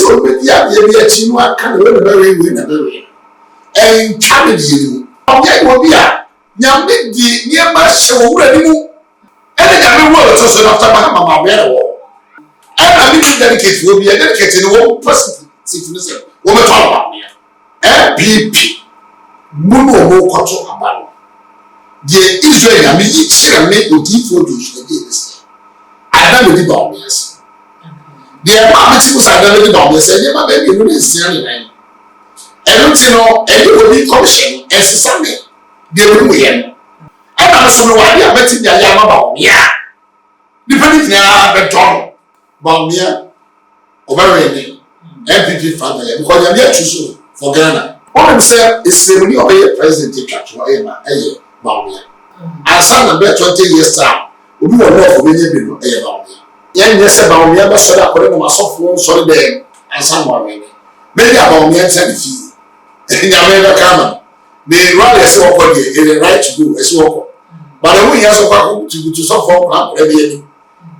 so be dia be achi no aka no we na be en twa de you obi wo bia nyame di niema hye wo wura ni mu ene nyame wo to so after mama be wo ena mi dedicate wo bia dedicate no wo person sit no say wo be twa ba MPP muno mo kwato abalo ye Israel nyame yi kire me odifo do so dey this ada me di ba me yes the amount of people are going to be said, "You might be able to see anything." And you know, everybody commission and Sunday, they will win. And I'm so why you are betting the Yama about me. Depending on the John Balmia over any MPP family because you are there too soon for Ghana. What I'm saying is, when you are president, you catch your aim at Balmia. And some of the 20 years time, we will know for many people a Balmia. Yan yes about me, so that I my soft sorry there and someone maybe about me and send fee. In America, come they rather say what they the right to do as well. But the way he has to some form of every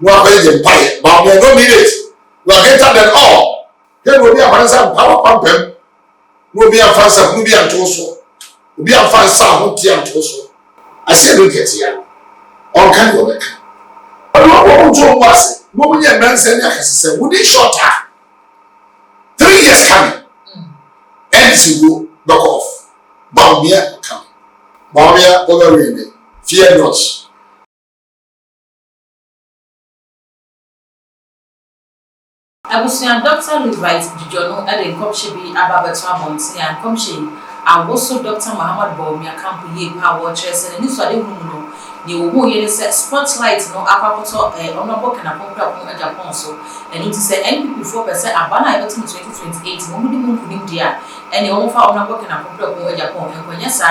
one very empire, but we don't need it. We are greater than all. Then will be a fancy power pump, will be a fancy movie and torso, will be a fancy and torso. I say, look at here, all kind of work. But what was it? Woman, your man said, "Said, would it short time? 3 years coming, and she will knock off. Baumia coming. Baumia over really. Fear not." I was saying, Dr. Levite, Jono, and then come she be about Monty and come she. I also Dr. Muhammad Baumia camp ye power chess and this was the the who said spotlight no apapoto honorable can appropriate Japan so and it is NPP 4% abana in 2028 mo di mun kunim dia and the one for honorable can appropriate Japan and when yes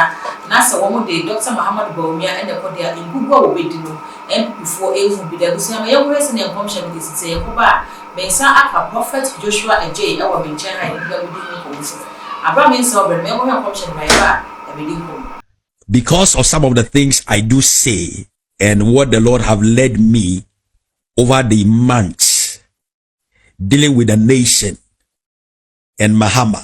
na se wo de Dr. Muhammad Baumia and the podia in good go be di no NPP 4 efu bi da so am ya wure se ne commission bi se ye ko ba me sa aka prophet Joshua Ejay e wa menchen ha ni da bi ni ko so abra me sa obre me wo commission ba ya ba e bi di ko. Because of some of the things I do say and what the Lord have led me over the months dealing with the nation and Mahama.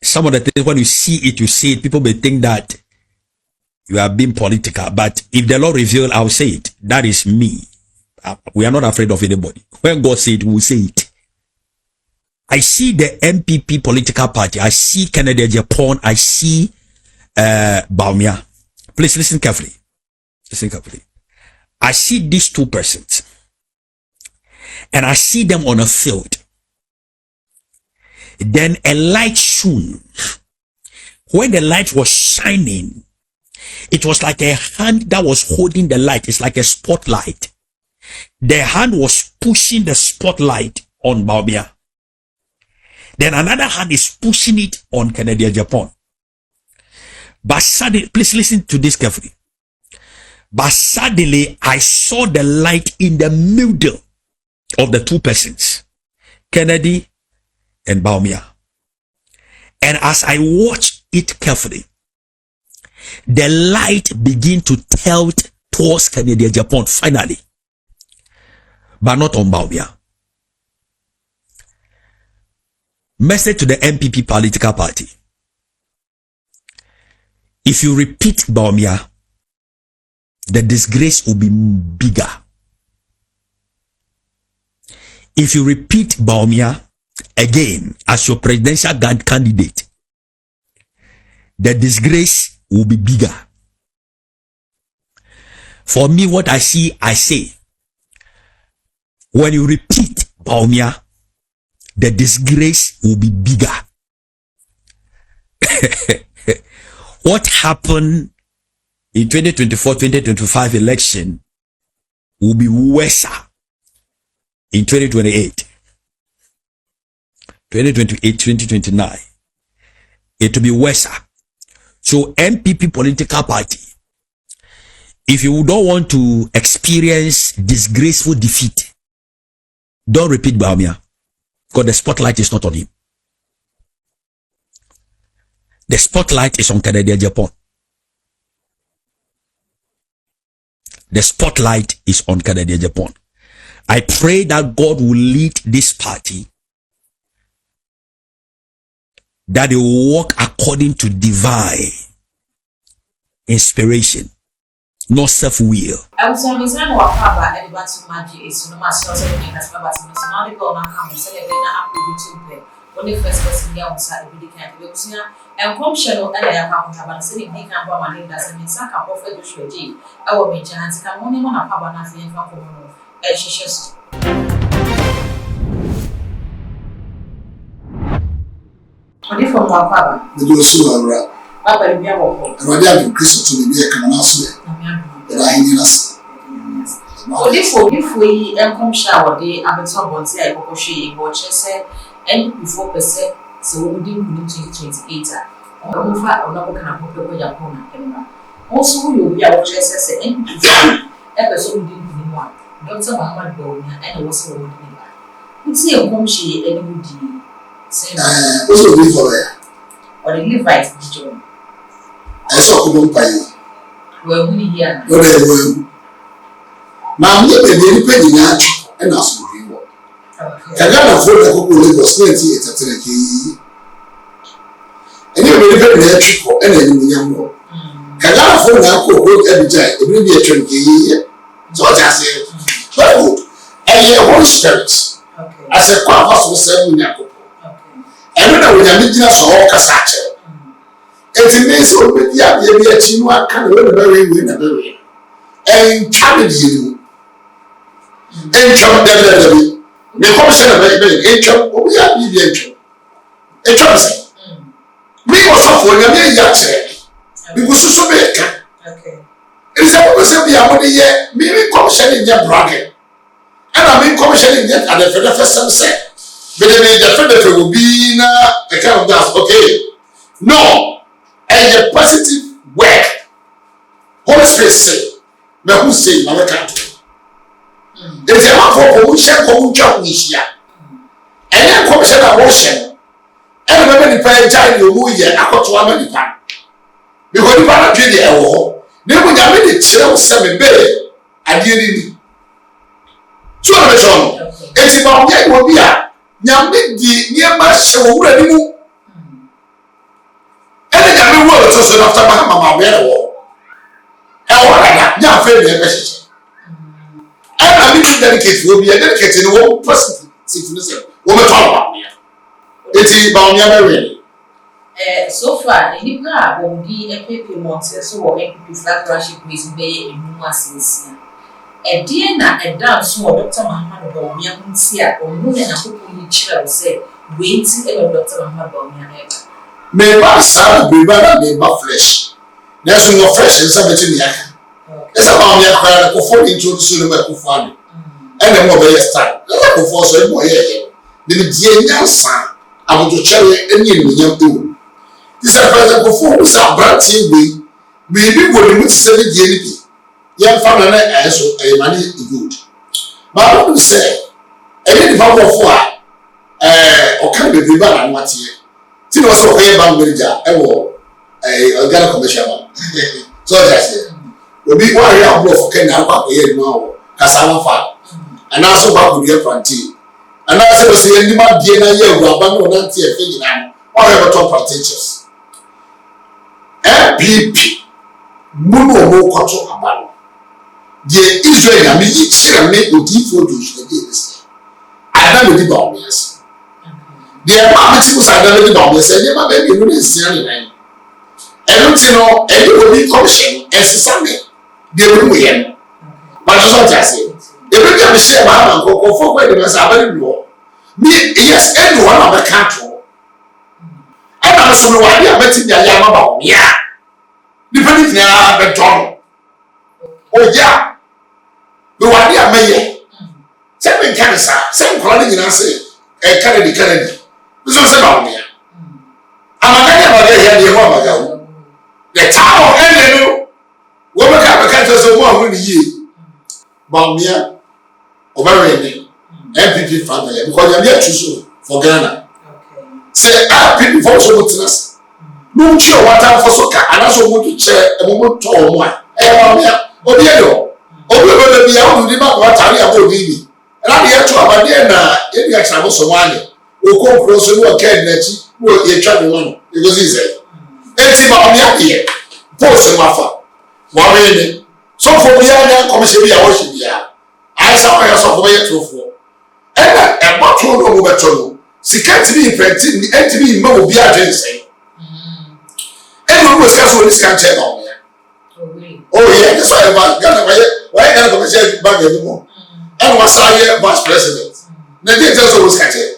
Some of the things, when you see it, you see it, people may think that you are being political, but if the Lord reveal, I'll say it. That is me. We are not afraid of anybody. When God said it, we will say it. I see the MPP political party. I see Kennedy Japan. I see Baumia. Please listen carefully. Listen carefully. I see these two persons and I see them on a field. Then a light shone. When the light was shining, it was like a hand that was holding the light. It's like a spotlight. The hand was pushing the spotlight on Baumia. Then another hand is pushing it on Kennedy Japan. But suddenly, please listen to this carefully. But suddenly, I saw the light in the middle of the two persons, Kennedy and Baumia. And as I watched it carefully, the light began to tilt towards Kennedy Japan finally, but not on Baumia. Message to the MPP political party. If you repeat Baumia, the disgrace will be bigger. If you repeat Baumia again as your presidential candidate, the disgrace will be bigger. For me, what I see, I say. When you repeat Baumia, the disgrace will be bigger. What happened in 2024-2025 election will be worse in 2028, 2029. It will be worse. So MPP political party, if you don't want to experience disgraceful defeat, don't repeat Baumia, because the spotlight is not on him. The spotlight is on Kennedy Japan. The spotlight is on Kennedy Japan. I pray that God will lead this party that they will walk according to divine inspiration, not self-will. I was saying, I know about anybody to magic is no matter what I has about to know. Now, the girl now come and celebrate now up YouTube. When the first person here on side, we can't be able and come channel and I have a saying, they can't buy my name doesn't mean Saka Prophet Joshua G. I will make chance to come on a pub and nothing from Comono. And she just. What if from my father? The do so around. Papa, you have a home. And I have Christmas to be a common house. But I hear us. So, if we come shower, they have been someone say, I go she, watch, say, and before per se, so we didn't 2028. Or no fat or no kind of people with your opponent. Also, you'll be our chess, and before episode we didn't do one. Dr. Muhammad Bawumia, and also a would be that. Would see a home she any would do. Also, before or the Levites, John. I saw a pay. Well, we here. No, they will. Now, you may be depending on you and ask for you. I got a phone that was 28 at a key. And you may depend on you and any young more. I got a phone that could work every time, it will be a turnkey. So I said, very good. And your Holy Spirit, as a quite possible 7 years. And when I would have been just all Casacha. It means over the idea Chinua can win a very win a very. And challenge you. And come down the commission of a chum, we are the engine. A chum. We was off for a mere yacht. We was so big. It is a person we are only yet, maybe commissioning their bragging. And I mean commissioning yet at the first time said. But then the federal will be a kind of that. Okay. No. And the positive work. Holy Spirit say, but who say, Malachi? It's a man for who shall go to Nisha. And then commission a motion. And remember the prayer child you move here, I got to one of the time. Because you are not really a war. Then when you are really chill, 7 bed, I didn't. So, it's about that will be a Yammy near my show ready. And then I will so after my mamma wear a war. And what I got, young family message. And I mean, dedicate will be a dedicated one person. Woman talk about me. It is about me. So far, the Nipra will be a paper monster, so a flat rushing with me in Muasis. A dear na a dance so Dr. Muhammad Bawumia Munsia or Moon and a who child say, waiting ever Dr. Muhammad Bawumia. May my son be better than my flesh. There's no fresh and something yak. It's about me a for into the cinema of family. And then more by time. Let me force a more here. The dear son, I want to cherry any young people. This is a present performance of brand TV. Maybe when you say the DNP. Young family as a money good. But I want to say, I didn't have or can be river and what here. Tin was okay bank manager, a Ghana commercial. So that's it. We'll be one year for Kenya now, Cassava farm. And also back with your plantain. And I said, see, any man being a year, we'll abandon that here, figuring or ever top partakers. MPP, Muno Mokoto Abano. The Israel, I mean, each year make the deep photos against. I never did all this. The Americans are never did all this, and never made you really see anything. And don't you know, everybody commission as a Sunday, they will win. But that's what I say. If you can share my man, go for where the mess are very low. Me, yes, anyone of the country. And I also know why they are betting their yam about me. Depending on the John. Oh, yeah. The one they are made. Seven cancer, same quality in answer. A Kennedy. This was about me. I'm a guy about the woman. The town of Enelu. Woman can catch us a one with you. Bamia, Overrated, MPP family, because you're there too soon for Ghana. Say, people for so much us. No chill what time for soccer, and also want to chair a moment to one. Obiero, Obiero, be out of the back what I have already. And I'm here to have a dinner, if you have some money, or come close to a Kennedy, wo ye twa me no because he said enti ba me ade post wafa wa we ni so for bia na commission bia wo hye bia ai sa kwa so for be trofo ena e botto no mo beto no sika tibi imprinting ni entibi ma obi agency eno wo sika so ni sika che no oh yeah that's why about Ghana why Ghana commission bank anymore and was I vice president na dey tell so sika che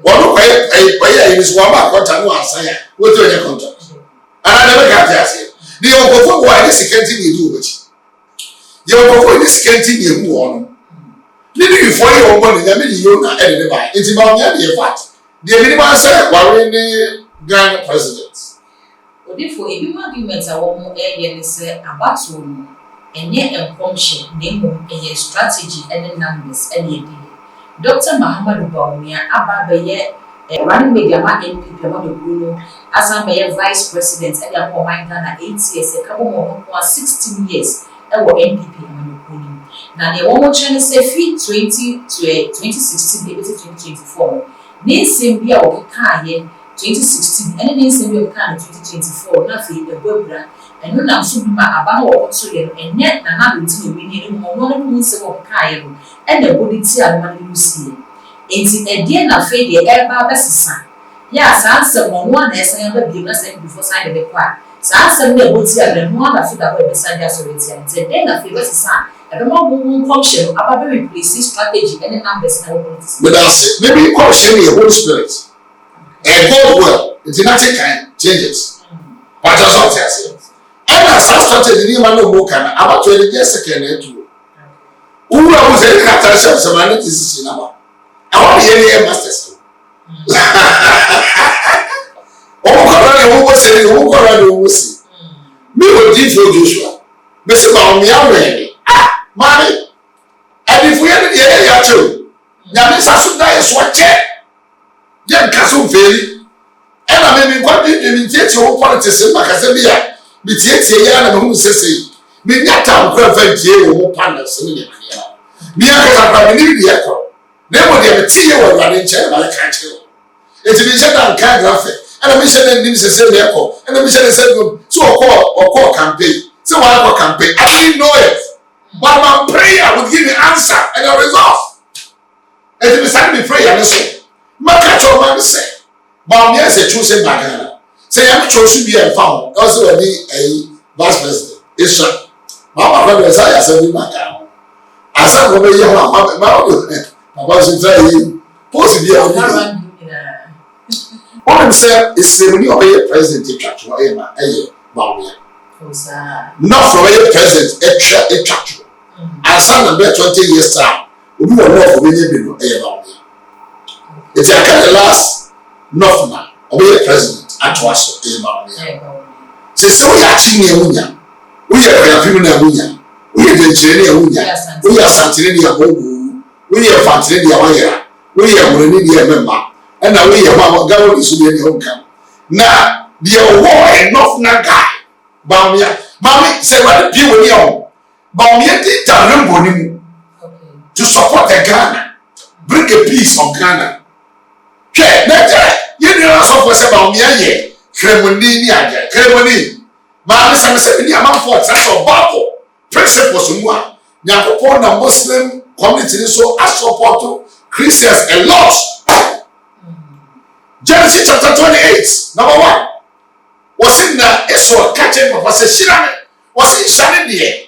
wọ́n kọ́ ẹ̀ yẹn sọ wọ́n bá kọ́ta ní wọ́n àṣàyà wọ́n tó yẹ contract and I never got that here ní ọkọ̀ fún wa ní security ní ìlú òbẹ̀jì yẹ ọkọ̀ fún ní security ní ìlú ọ̀nà nínú ìfọ̀ yẹ ọmọ nìyẹn mi nìyẹn náà ẹ̀ nìyẹn báyìí ètí bá wọn yẹ nìyẹn fat ní èmi ní máa ń sẹ́ wàrí ní Ghana president. Odifo ebi mu argument a wɔn ɛyɛ ne sɛ abatoɔ no ɛnyɛ nkɔmhyɛ na mmom ɛyɛ strategy ɛne numbers ɛne ɛdi Dr. Mahamudu Bawumia aba bɛyɛ running media ma NPP ama de kuro no asan bɛyɛ vice president ɛde akɔ ɔman Ghana 8 years ɛka bɔ wɔn ho 16 years ɛwɔ NPP ama de kuro no na deɛ wɔn kyerɛ ne sɛ fi 2016 ebi 2024 ne nsɛm bi a wɔkeka ayɛ 2016 ɛne ne nsɛm bi a wɔkeka no 2024 na afei ɛbɔ abira ɛno nam so bi ma aba no wɔkɔ so yɛ no ɛnyɛ na na bɛnti na ebi ne mu ɔno ne mu nsɛm a wɔkeka ayɛ no ɛna ɛbɔ ne ti a no ma ne mu sie enti ɛdeɛ na afei deɛ ɛreba abɛsesa yɛ a saa nsɛm ɔno a na ɛsan aba biem na sɛ before san de bɛkɔ a saa nsɛm na ɛbɔ ti a no no a na afei da hɔ ɛbɛsa de asɔre ti a nti ɛdeɛ na afei bɛsesa a ɛbɛma wɔn nkɔmhyɛ no aba bɛ replace strategy ɛne numbers na wɔn ti. But that's maybe nkɔmhyɛ no yɛ Holy Spirit go well nti na take kind changes but just not ase ɛna saa strategy ni ma no mo kana abato ɛde gye second na etu wura wo sɛ ɛka ta hyɛ sɛ ma ne ti sisi na ba awon yɛ ne yɛ masters o ko ra ne wo sɛ wo ko ra ne wo si mi wo di fo Joshua me se ba o mi awɛ mami adifu yɛ ne yɛ ya kyɛw nyame sa so da yɛ so kyɛ yɛ nka so feri ɛna me nkwa de me tietie wo politics ma kasa bi a me tietie ya na me hu sese me nyata nkwa fa tie wo panels ne ne ya me akasa pa me ni de ekɔ na mo de me tie wo wa ne nkyɛn ba ka kyerɛ eti me hyɛ dan ka graphic ɛna me hyɛ dan nim sese ne ekɔ ɛna me hyɛ ne sɛ so ɔkɔ campaign so wa akɔ campaign I didn't know it but my prayer would give me answer and a result eti me send me prayer ne so maka cho man say ba me say choose bagana say am choose bi en fa ho also we di vice president isha ma ba say ya say maka ho asa go be ye ho ma ba say try yi post bi a on say is the obey president attract wa e ma eye ba me not from a president attract asa na be 20 years time obi wo no for be ye bi no eye ba me it's a kind of last Northman, obey president at was a man. Say, so we are chini a wunya. We are a female wunya. We are the Chini a wunya. We are Santinia Bogu. We are Fantinia Wire. We are Monidia member. And now we are Mamma Gavin is in the home camp. Now, the war and Northman guy. Bamia, Mammy say what you will know. Bamia did Tarum to support the Ghana. Bring a piece of Ghana. Ke nete ye ni so for se ba o mi aye kremoni ni aje kremoni ma me se ni amanfo trust of Bible principles mu a yakopon na Muslim community ni so support Christians a lot. Genesis chapter 28 number 1 was in na eso catching papa se shira me was in shane de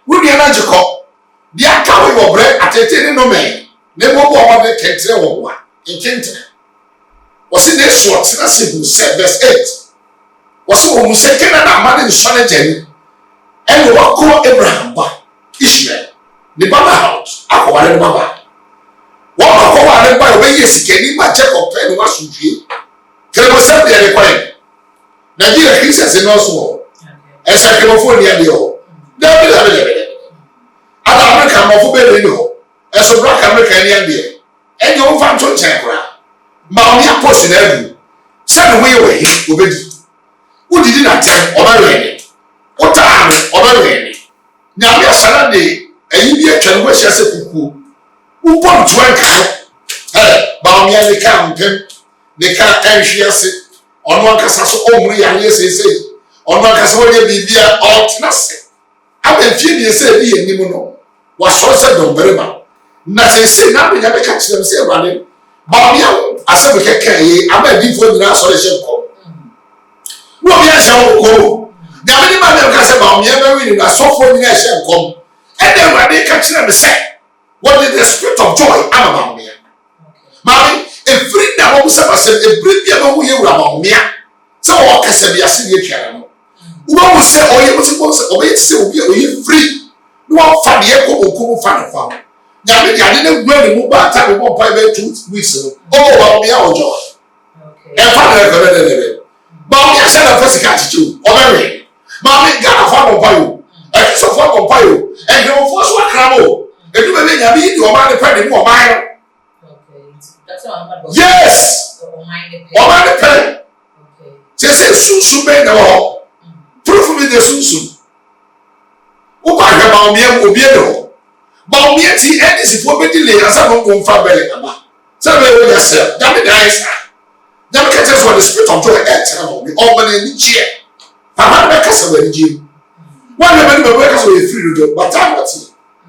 we ni na jeko dia ka we obre atete ni no me ne mo bo o de kentre wo wa kentre was in this short, that's it, verse 8. Was so second and a man in Shana Jenny, and what call Abraham by Ishmael, the Baba house, Aqua and Baba. What I by way is getting my check of pen was with you. Can I say the required? Nigeria Christians in Oslo, as I come for the idea. And American of Berlin, as a black American India, and your fan to check. Ma oni apostle na adu se no we we hi obedi udidi na tem obarene otan obarene nya me asara de ayi bi atwa no hia se kuku ubom tuan kai ba oni ani ka mpem ne ka kanhwiase ono akasa so ohuru yare sesei ono akasa wonye bibia altnase abefie bi ese bi yenim no wa so se domberema na sesei na be nyabe ka kire se ewade ba bia asem keke yi aba bi fo nyina so le hyenko wo bia hye wo nyabe ni ma be ka se ba bia ba wi ni na so fo nyina hyenko and then ewade ka kire me se what is the spirit of joy about me mami every na wo se ba se every bia ba wo ye wura ba me so wo kasa bia se ye twara no wo se oye wo se obe se obi oye free no wa fa de ko oku fa no fa nyame de ade na gura ne mu ba ta be mo pa be 2 weeks no o wa me a ojo e fa de ko de ba o ya se na fa sika chichu o be we mami ga fa mo pa yo e so fa mo pa yo e de mo fo so akra mo e du be nyame yi de o ma de pa de mo o ma no yes o ma de pa say sunsun be na wo proof me the sunsun o ba ga ba o me obi e do ba o me ti edisi fo be delay asa no go mfa bele aba say be wo yourself that be nice that be just for the spirit of joy et na mo be o ba na ni chie papa be kasa ba ni ji one be be kasa we free do but I what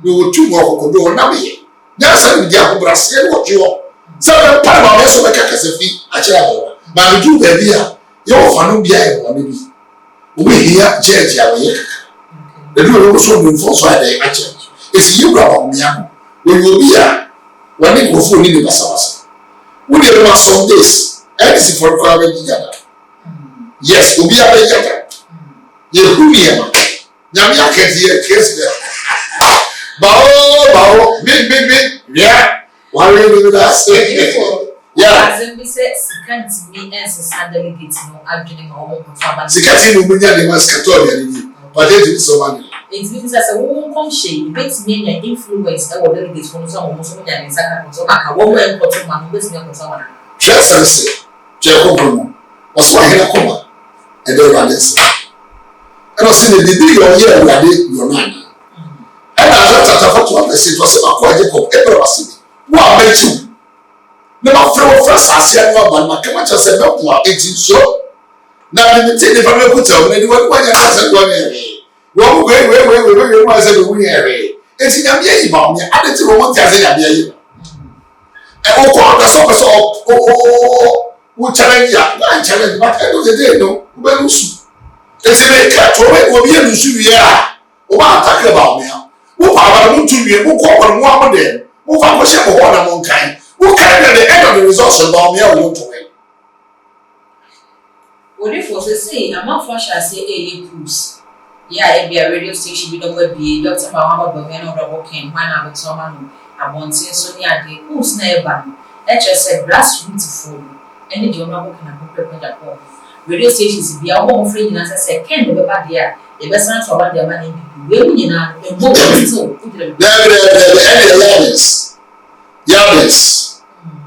we will two more ko do na be ya say we dia ko brase wo jo say be pa ba me so be kasa fi a kira ba me do be bia yo fanu bia e won bi obi hia church a we the do we so do for so dey a church is you grab on me am we will be a when it go for ni basa we dey do some days and is for kwa be jada yes obi a be jada ye huni e ma nyame akati e case bawo me yeah why we do that yeah as we say second me and sandally get no adwene ma omo fa sikati no munya de maskato ya ni but it is so one it means as a woman come she bet me your influence e wo delegate for so omo so munya ni saka ko so maka wo mo en ko to ma no bet me ko so wana chance je ko bomo o so ahira ko ma e de wa desi e no se ne bibi yo ye awade yo na e na za tata foto wa se to se ma ko je ko e bro wasi wo abechu ne ma fro sase ya no ba ma kama cha se be ko a enti so na me ti ne fa me kuta o ne di wa nya na se do ne wo we ma se do ni ere enti nya me yi ba me ade ti wo ti ase nya me yi e o ko da so o challenge ya na challenge ba e do de no wo be lusu enti me ka to we wo bi lusu wi a o ba attack ba me wo pa ba mu tu wi wo ko ko mu amode wo fa ko she ko ho na mo nkan who carry the end of the results about me or to win. What if was say a man flash I say a cruise? Yeah, it be a radio station with the be Dr. Muhammad Bogano Robokin, one of the Tomano, a Monte Sonia de who's never HS brass beautiful, and the Jonah can prepare the home. Radio stations be a home free as I said, can the bad dear, the best answer about their money, women in a book so.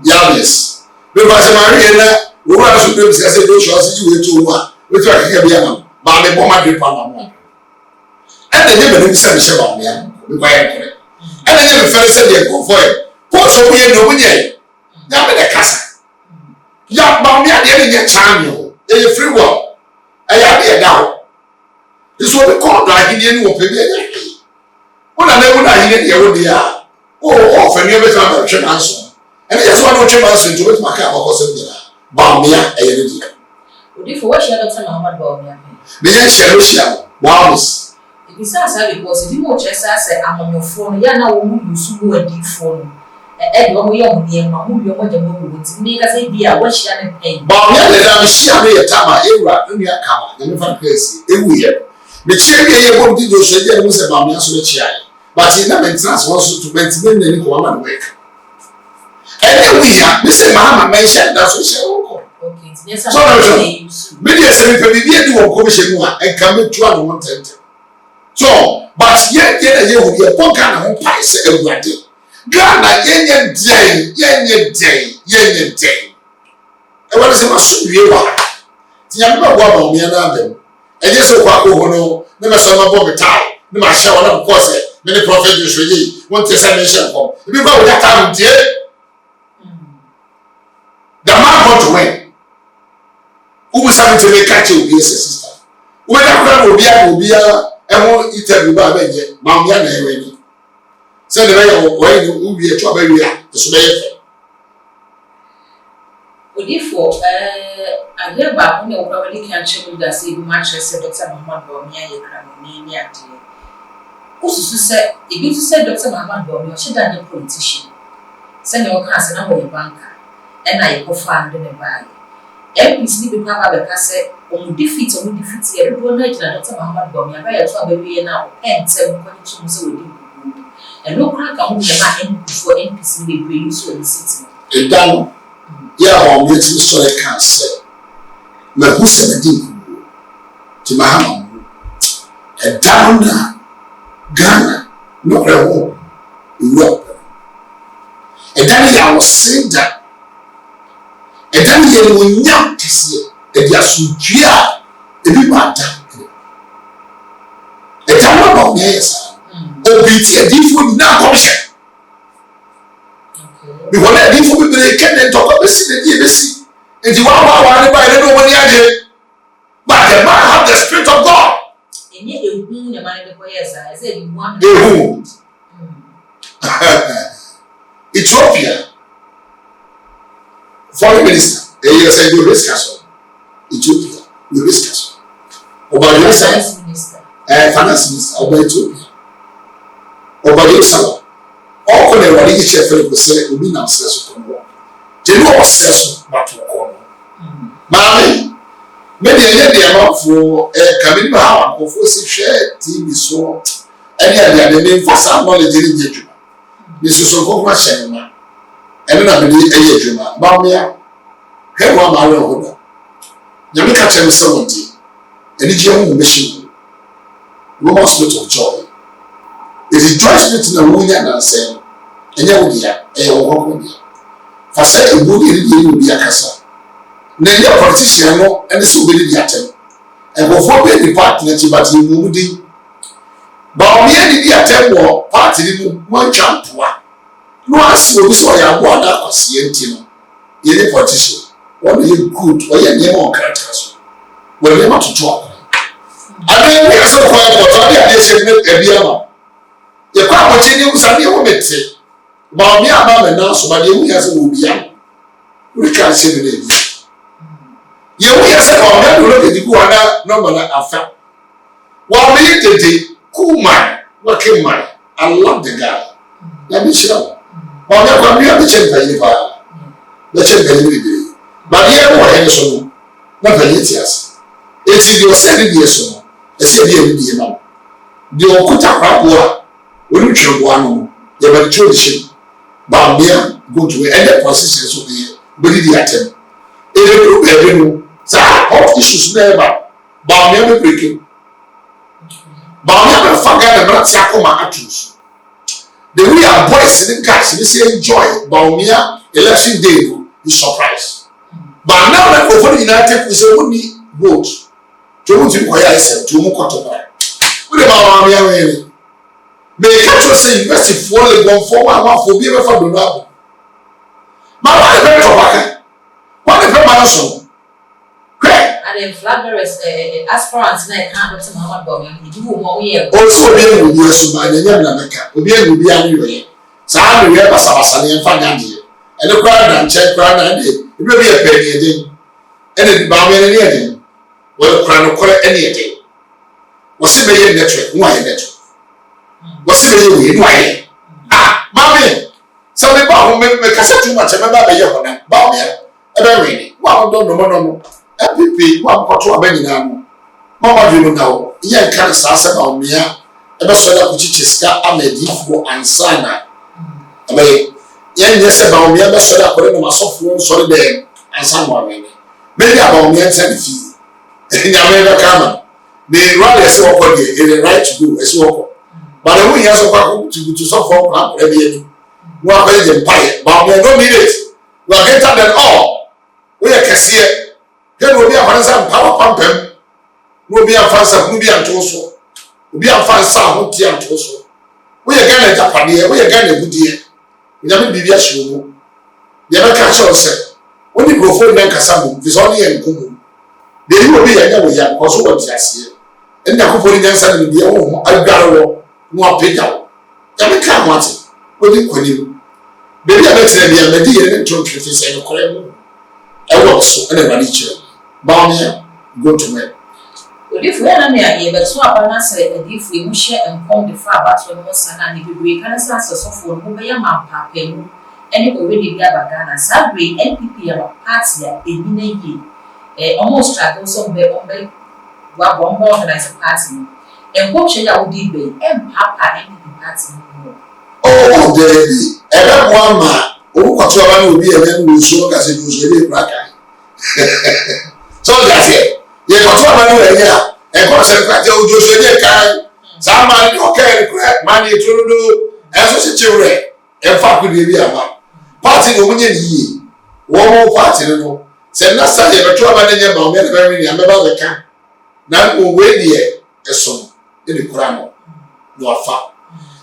Yes. Because Maria na wo wa so dem say do show say you to one. We try to be am. Ba me bomb dey pa na. And the name be say me she ba me am. We quiet correct. And the name fell say dey go for it. For so we no munye. Ya me the kasa. Ya ba me ade dey charm you. E free will. E ya dey down. This what we call like in wo pe bi ya. Una hine dey wo dey a. Oh, for me be try to try answer. And that's why no chambers into it my car because of the Bamia energy. Would you for what she had Dr. Muhammad Bawumia? The young Sherusha, Wows. It is as I because if you watch as I say I'm on your phone, ya now you so a deep phone. And one young near my movie or what you would make us a dear what she had paid. Bamia, let me see a tama, Era, Dunia Kama, the different place, a weird. The cherry won't do those was a Bamia so but he never trans also to maintain any woman work. And then we have Mr. Mahama mentioned that's what she will. Okay, yes, so many a semi do a commission and come to 110. So, but yet, you will be a poor kind of price every day. Ghana, yen day. And what is a machine you are? The young man on me and them. And yes, oh, never saw my bobby tie, no matter what of course, many prophets usually want to send a shell home. If you go with that time, dear. The man want to win. Usa me to make catch you, yes, sister. When I will be a whole interview by Benjamin, Mamma, and send the way will be a trouble. The Sudan. Therefore, I hear back when you already can't check that say Manchester Dr. Muhammad Bawumia Yekramini at you. Also, said, if you said Dr. Muhammad Bawumia, she done a politician. Send your cousin over a banker, and I go find in a bag. Every sleeping papa the cassette, on defeat everyone like Dr. Muhammad Bawumia by a trouble now, and 7.2 so and no crack among the man for NPC may be used in the city. A down. Yeah, or meeting so I can't say. My who said a deep to my home. A down Ghana, no real Europe. A Danny, I was saying that. A Danny will not see a Yasuja, a big matter. A town about yes, or be a different now option. Because I didn't for me can talk about the city, and you are by the money I did. But the man have the Spirit of God. And yet, you win the money for yes, I said you want Ethiopia, foreign minister, a year said you risk us. Ethiopia, you risk us. About your finance minister, about Ethiopia, about yourself. All the one each effort will say, will be now says to come. They know says what to call. Mammy, maybe I get amount for a coming power of share TV so any other name for some knowledge in the this is so much shamma. And then I believe a year, Mamma, here one hour holder. You make a chance 70, and it's your mission. Woman's spirit of joy. It is joy spirit in a woman and say, and you will be a woman. For say a good will be a cassa. Then your politician and the so will be at him. And before being the partner, but you will be. But me and the attempt war party one champ. No ask will be so I am one that was the any politician. What you good or your name on characters. Well, they want to talk. I mean, we are so quiet, but only a day should make a beer. The crowd watching you, Sunday woman say, but me and Mamma now, so my young years will be young. We can't say the name. You will say, oh, man, look at the Guana, no man after. While me today, cool man, working man, I love the guy. Let me show. While me, I'm here to check the fire. The check the day. But here, what any so, not the years. It's your 7 years so, a 7 year now. The Okuta Papua. When you try one, you have a choice. Bambia go to any positions of the body attempt. Every so hot issues never. Bambia breaking. Bambia forget the Matiakoma actions. The way our boys in the cast, they say enjoy. Bambia election day is surprise. But now that over the United we say only vote. To move to Koya is to move to buy. What about Bambia? May catch us say university for the one for one for be ever for the lab. My wife very tobacco. What the permanent? Great. And then flaggers aspirants like Dr. Muhammad Bawumia, you do more year. Also, be with you so by the name of America. We be anyway. So I will have a Sabasani and Fanandi. And the crowd and check crowd and it will be a penny a day. And the Bawumia any day. Well, crown call it any day. Was it a network? Why a network? Was it why? Ah, Mammy. So the bomb make us too much. Remember the young Bawumia. A very well, don't know. MPP, one control Benina. Mama, you know, young cancer about me. Ever saw that which is got a medical and sana. I mean, yes, about me, ever saw that for them, a soft one, sorry, there, and someone. Maybe about me and send fee. In America, come. They rather say, okay, in the right to do as well. But the way he has to suffer, every one very empire, but we don't need it. We are greater than all. We are Cassia. Then we'll be a fancy power pump. We'll be a fancy movie and torso. We'll be a fancy sound and torso. We are going to Japan, we are going to good year. We never be a show. You never catch yourself. When you go for Nankasamu, it's only a good. de you be ya we ya because what you see and na ko ni nyansa ni de wo agare wo no apega wo ya me ka mo ate wo di kwani baby a betre bia me di ye ntro twete se no kore mu e wo so e na ba ni kire ba me go to me If we are not here, but so about us, if we wish and come the far about when we sana ni we can say so for who be a man papa any already be Ghana sadly NPP our party a ni ye almost struggle some be on be wa bomb organize party and what should I would be and papa NPP party oh baby ebe mo ama o ko to ba ni obi e na so ka se so le braka so that's it ye ko to ba ni we ya e ko se ka je ojo so je kai za ma ni o ka e ma ni turudu e so se chiwre e fa ku de bi ama party no munye ni wo mo party no se na sa ye be to ba ni nye ba o me na be ni ame ba be ka na o we de e so e de kura no no afa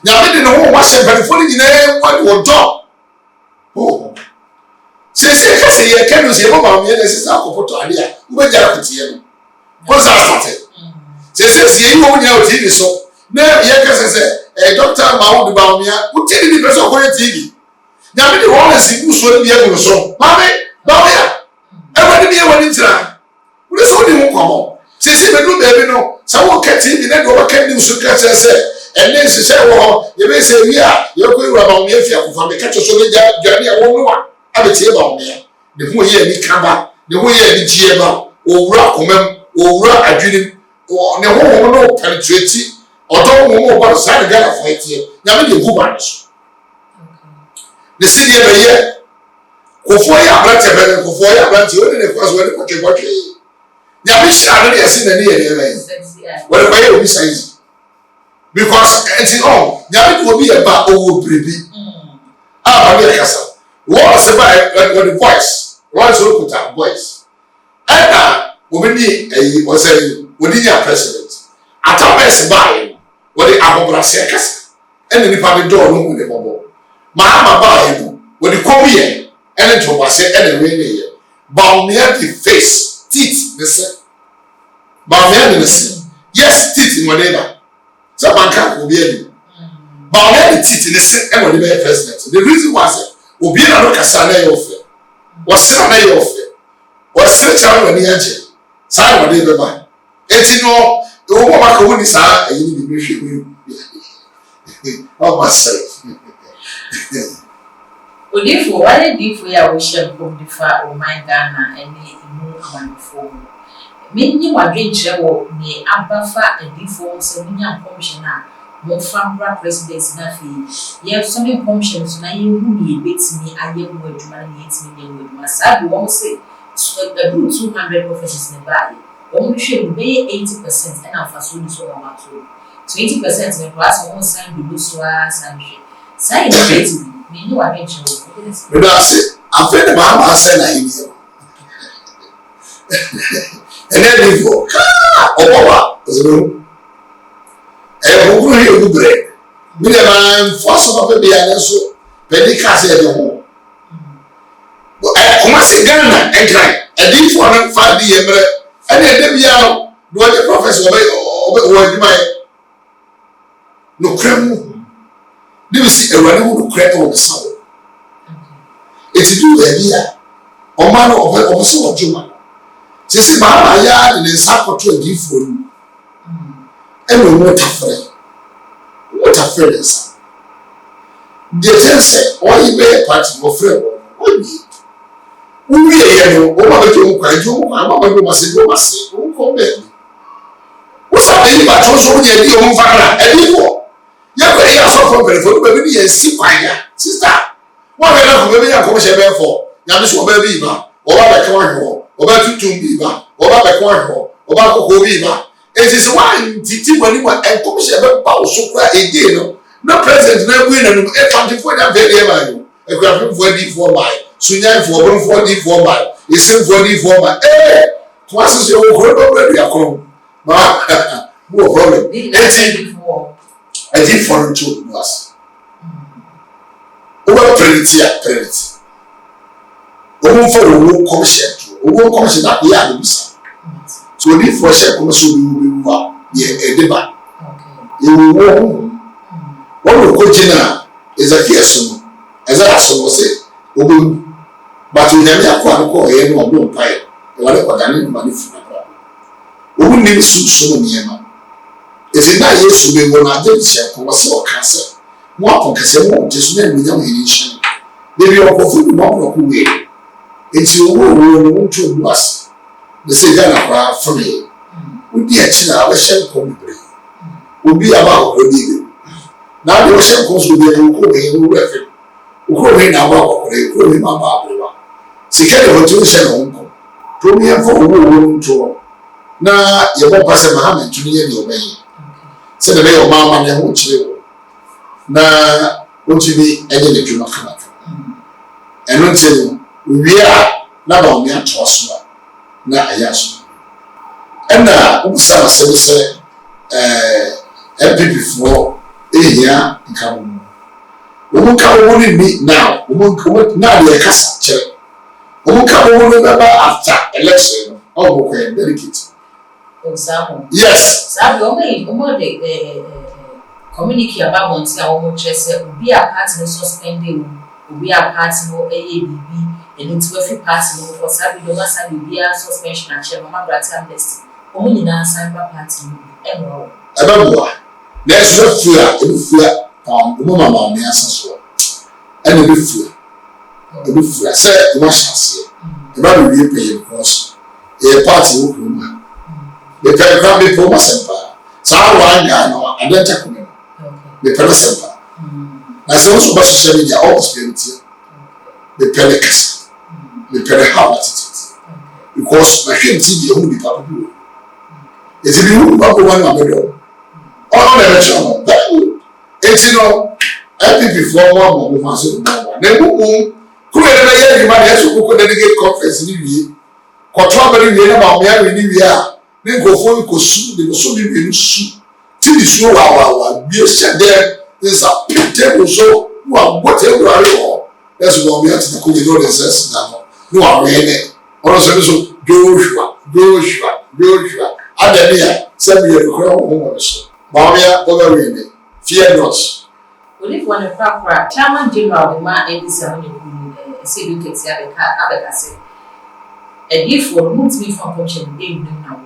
na me de no wo wa se be fo ni nyina wa wo do oh se ka se ye ka no se mo ba me na se sa ko poto ade a wo be jara kutie no ko sa start se ye wo nya o TV so na ye ka se doctor Mahmoud Bawumia o TV ni person ko ye TV na me de wo na si buso ni ye go so mame Bawumia e wa ni ye wani tira wo so ni ho komo se be do be no sa wo ka TV na do wa ka ni so ka se ene se wo ye be se wi a ye ko iwa Bawumia fi akofa me ka so le jani a wo no wa abetie Bawumia de ho ye ni kaba de ho ye ni jieba owura komam owura adwini ne ho no penetrate odo ho ba sa de Ghana for etie na me de gu ba so ne si de be ye kofo ya brate be kofo ya brate o ne kwaso ne kwatwe na be sha ne yesi na ne ye ne we kwa ye obi size because enti on na be obi e ba owo brebi ba be kasa what say by the voice what is lokuta voice obi ni o say wodi nya president atabes bae wodi abobrase kasa ene nipa be do no hu ne bobo ma bae no wodi kobiye ene tobase ene we ne ye Bawumia the face teeth ne se Bawumia ne se yes teeth in whatever so banka obi ani Bawumia the teeth ne se ene wodi be president the reason was obi na no kasa na ye ofe wasira na ye ofe wasira cha wani aje sa wodi be ba eti no o mo ma ko ni sa eyi ni bi hwe mi o ma se Odifo wale difo ya wo hye kom difa o man Ghana ene imu amanfo menni wadwe kire wo ne abafa adifo se munya commission a mo fambra president na fi ye so ne commission so na ye hu ni betimi aye mu adwuma na ye timi ne mu adwuma sa bi wo se 200 professors ne ba wo hwe mu be 80% and afaso ni so wa mato 20% ne class wo sign bi do so a sanhwe sai ne betimi menni wadwe kire wo me da se afa ne ma se na yi ni ene before obowa zero oguru ye gubre mi de man force papa be ya so pedika se de ho kuma se Ghana engran edi for na fa di yemre ene de bia no do the professor obe wadima no kremu de bi si ewani wo no kremu wo sawo eti du e bia o ma no obe so ojuma sisi ba ya de nsa koto edi for nu eno mo tafre nsa de tense o yi be party mo frɛ o ni uwi ye no o ma be to kwa ju ma ba be ma se o ko be o sa be ba to so ye di o mfa na edi for ye ko ya so for be for be ni ye si kwan ya sister wa be na ko be ya ko she be for ya be so be bi ba o ba be kwa ho o ba tutum bi ba o ba be kwa ho o ba ko bi ba esi one titi wani wa enkom she be ba so kwa again no na president na win na no e family for that very ba yo e kwa for di for by sunya for bon for di for by isin for di for by to aso yo ko do be ya ko ma mo problem e di for to us o ba predict o mo for o commission to o commission na ya do bisa so ni for share ko so bi wa ye edeba ye wo wo ko jina Ezekiel no Ezekiel so say obo but we never akwa ko ye no obo mpae e wale ko dane no mani funa bra obo ni so niema ezi na Yesu be wo na de share ko se o ka se mo apon kase mo jesu na mi nya hiri nchen debi okofu no ko we enti owo no to was the say Ghana kwa family udi echi na abehye ko bibre obi aba odi na de o hye ko so de ko be wo refe ko be na ba ko ko be ma ba abrewa sika de hoto hye no nko to mi enfo wo nto na ye bo pase Muhammad tuni ye de obayi se de le o ma ne ho chire wo na o ti bi enye de dwuma kana eno nti wi a na ba o mi ato so na ayaso ena ubusa se MPP for ehia nkawo wo nkawo ni now wo na de kasa chere wo nkawo ni ba after election o go kwa delicate example yes sabi o de communicate about once a wo chese obi a party no suspended obi a party no bibi enu ti we fi party no for sabi do masa obi a suspension a chair mama grant amnesty o nyina san ba party no enro ababoa na eso fua ebufua mama me asaso ene ebufua se wa shase e ba be wie pay because e party wo kuma the program be for masempa sa wa nga no adenta kuma the person na se wo so ba social media almost plenty the pelex the pele how attitude because my friend TV who be papa do it is you who go one abedo all the channel that it's no MPP for one mo so mo na mu ku e na ye ma na so ko delegate conference ni wie ko to abere wie na ba mo ya ni wie a ni go fo ko su de so ni wie su ti di su wa bi se de is a table so wa what e wa re o that's what we have to ko ni do the sense na no wa re ne oro so Joshua adania se bi e ko ho so Mawia over winning. Fear not. Well, if one of our chairman general, the man, and this say, look at the other say, a gift for moves me from function, they do now.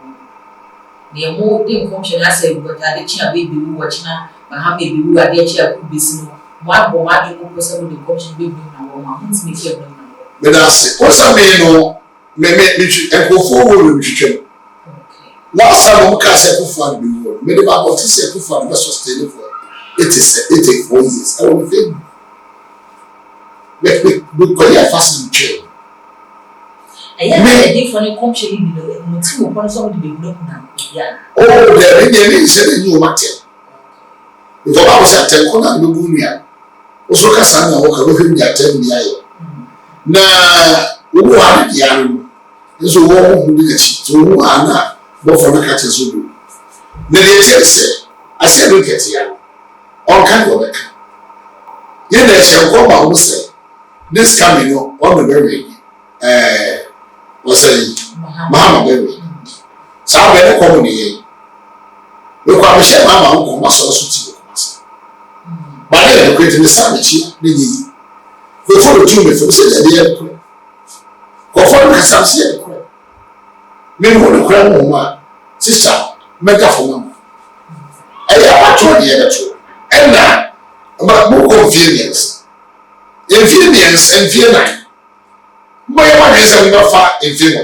Near more than function, I say, but I did chair baby watching now, but how maybe we are their chair could be snow. One more, I don't person with the function baby now, moves me here. But I say, what's a man? May and go forward with you. Last time we cast a fund before, made about what is a fund was sustained for 84 years. I will think. We call it a fast chain. I have a different company below, and two upon some of the look now. Oh, there is a new matter. If I was at Telecona, Lubunia, also Cassandra Walker looking at 10 years. Now, who are the animal? There's a war who did it to Anna. But for the catches will do. The say, I said, look at here. All kind of work. Yet they shall go about say, this coming on the very, was saying, Mamma Berry. So I better call me. Look, I share Mamma uncle must also to us. But I am creating the sandwich, before the two before say the air. Go for the Cassasia. Me who the crown woman, sister, mega for them. I have told the other two. And now, about more convenience. Inconvenience and fear night. My one is not far in fear.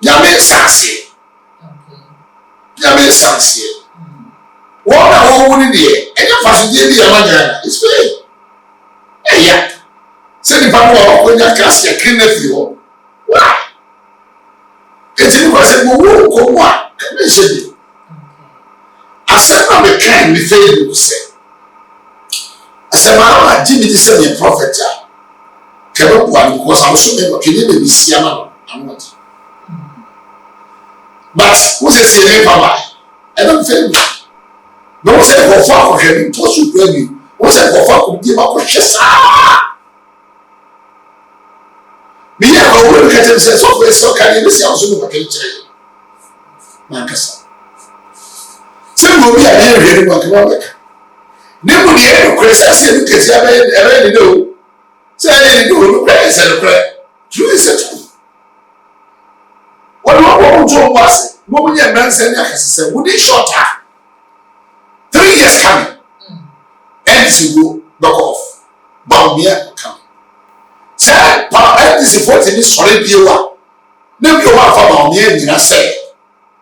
Yame Sansi. Yame Sansi. What a woman in the air, and your facility is fair. Hey, yeah. Send the power when your casket clean the why? It's in was a woo or what? Commission. I said, I'm a kind of failure to say. I said, my Jimmy is a prophet. Cannot one because I'm so never can even be Siama. I'm not. But who's a CNA Papa? I don't fail me. No one said for far for him, toss you to you. Who said for far could give up a chest? Me, I will look at him and say, so can you see also look at each other? mankasa sɛ mo bi a ne hwɛ ne mo akama bɛka ne mu deɛ no kure sɛ sɛ no kɛse ɛbɛyɛ ne de o sɛ ɛyɛ ne de o no kure sɛ no kure true is a truth wɔde wɔn to wɔn ase wɔn nyɛ mmeranteɛ ne akɛse sɛ within short time 3 years coming NDC go back off Baumia come sɛ NDC 40 ne sɔre bie wa ne bi wɔn afa Baumia nyina sɛ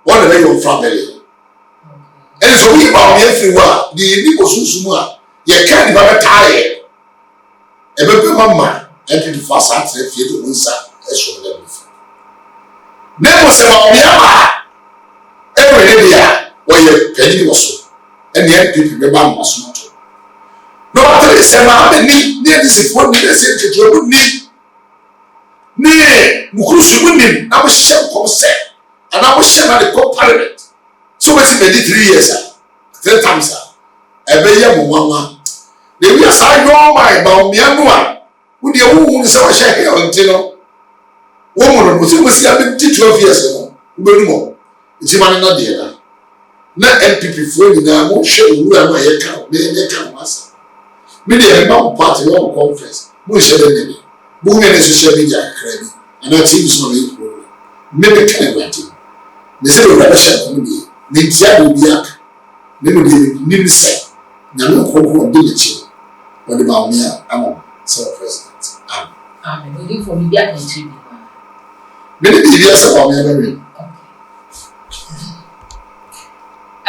wɔn na bɛyɛ wɔn fra bɛlɛ ɛnna sɛ oyi Baumia firi hɔ a deɛ ebi kɔ sunsun a yɛ kaa nipa bɛ taa yɛ ɛbɛbɛ mama NPP fo asa akyerɛ fie de wɔn nsa ɛsɔ wɔn ɛbɛ fi ne mo sɛ Baumia ba ɛwɔ ne deɛ wɔyɛ panyin wɔ so ɛnna NPP bɛba ama so to na wɔtɔ sɛ maa mi ni ne NDC fo ni ne se nketewa mu ni ne mukurusu mu nim na mo hyɛ nkɔm sɛ ana mo hyɛ na de kɔ parliament so wetin bɛ di 3 years a 3 times a ɛbɛyɛ mo nwanwa na ebi asa yɔn ma Baumia no a wo deɛ wo hu sɛ wɔhyɛ hɛ ɔnti no wɔn mu no so wɔsi abɛ di 12 years no wobɛnu mo eti ma ne na deɛ na NPP fo nyinaa mo hwɛ owura no a yɛka yɛka mo asa me deɛ ɛma mo party wɔn conference mo hyɛ dɛ ne mo nyɛ ne social media kakra bi ana TV so na yɛ program me be kan ɛwɛnti ne sɛ owura bɛhyɛ nkɔm deɛ ne ntia de obi aka ne mo deɛ nim sɛ nyame nkɔnkɔn de n'akyi wɔde Baumia ama sɛ president amen odi for me bi aka nkyiri bi me ne biribi asɛ Baumia bɛwɛ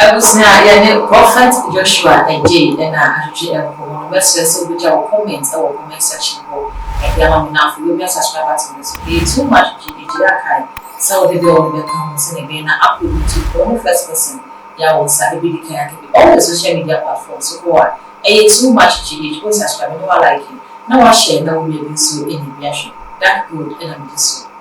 Abusna yɛne Prophet Joshua Agye ɛna ahwehwɛ ɛnkɔ no bɛsrɛ sɛ wobɛgya wɔ comment ɛwɔ comment section hɔ ɛde ama me nafo yɛbia subscribe button no so ɛyɛ too much gyegye akan sɛ wode deɛ wɔde bɛka ho sɛ ne bɛyɛ na upload YouTube ɔno first person yɛawɔ nsa ɛbɛdi kan akɛbi all the social media platforms so hɔ a ɛyɛ too much gyegye wo subscribe no wa like na wahyɛ na wo bia bi nso ɛne bi ahwɛ that good ɛna mede so